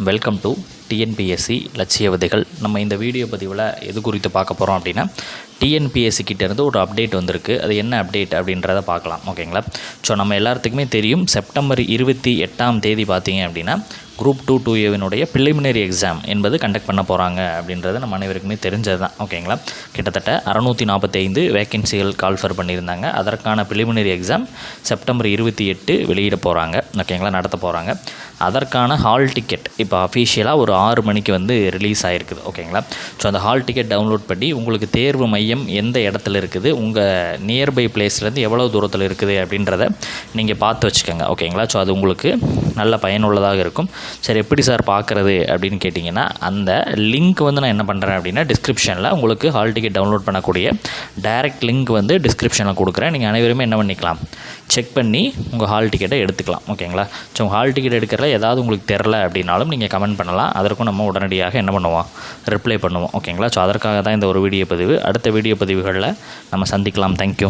Welcome to TNPSC லட்சிய விதைகள். நம்ம இந்த வீடியோ பதிவில் எது குறித்து பார்க்க போகிறோம் அப்படின்னா, டிஎன்பிஎஸ்சி கிட்டேருந்து ஒரு அப்டேட் வந்திருக்கு. அது என்ன அப்டேட் அப்படின்றத பார்க்கலாம். ஓகேங்களா? ஸோ நம்ம எல்லாத்துக்குமே தெரியும், செப்டம்பர் 28 பார்த்தீங்க அப்படின்னா குரூப் 2 2Aவினுடைய ப்ரிலிமினரி எக்ஸாம் என்பது கண்டக்ட் பண்ண போகிறாங்க அப்படின்றது நம்ம அனைவருக்குமே தெரிஞ்சது தான். ஓகேங்களா? கிட்டத்தட்ட 645 வேக்கன்சிகள் கால்ஃபர் பண்ணியிருந்தாங்க. அதற்கான ப்ரிலிமினரி எக்ஸாம் செப்டம்பர் 28 வெளியிட போகிறாங்க. ஓகேங்களா? நடத்த போகிறாங்க. அதற்கான ஹால் டிக்கெட் இப்போ அஃபீஷியலாக ஒரு 6 மணிக்கு ரிலீஸ் ஆகிருக்குது. ஓகேங்களா? ஸோ அந்த ஹால் டிக்கெட் டவுன்லோட் பண்ணி உங்களுக்கு தேர்வு மையம் எந்த இடத்துல இருக்குது, உங்கள் நியர்பை பிளேஸ்லேருந்து எவ்வளோ தூரத்தில் இருக்குது அப்படின்றத நீங்கள் பார்த்து வச்சுக்கோங்க. ஓகேங்களா? ஸோ அது உங்களுக்கு நல்ல பயனுள்ளதாக இருக்கும். சரி, எப்படி சார் பார்க்குறது அப்படின்னு கேட்டிங்கன்னா, அந்த லிங்க் நான் என்ன பண்ணுறேன் அப்படின்னா, டிஸ்கிரிப்ஷனில் உங்களுக்கு ஹால் டிக்கெட் டவுன்லோட் பண்ணக்கூடிய டைரக்ட் லிங்க் டிஸ்கிரிப்ஷனில் கொடுக்குறேன். நீங்கள் அனைவருமே என்ன பண்ணிக்கலாம், செக் பண்ணி உங்கள் ஹால் டிக்கெட்டை எடுத்துக்கலாம். ஓகேங்களா? ஸோ உங்கள் ஹால் டிக்கெட் எடுக்கிறதுல ஏதாவது உங்களுக்கு தெரில அப்படின்னாலும் நீங்கள் கமெண்ட் பண்ணலாம். அதற்கும் நம்ம உடனடியாக என்ன பண்ணுவோம், ரிப்ளை பண்ணுவோம். ஓகேங்களா? ஸோ அதற்காக தான் இந்த ஒரு வீடியோ பதிவு. அடுத்த வீடியோ பதிவுகளில் நம்ம சந்திக்கலாம். தேங்க்யூ.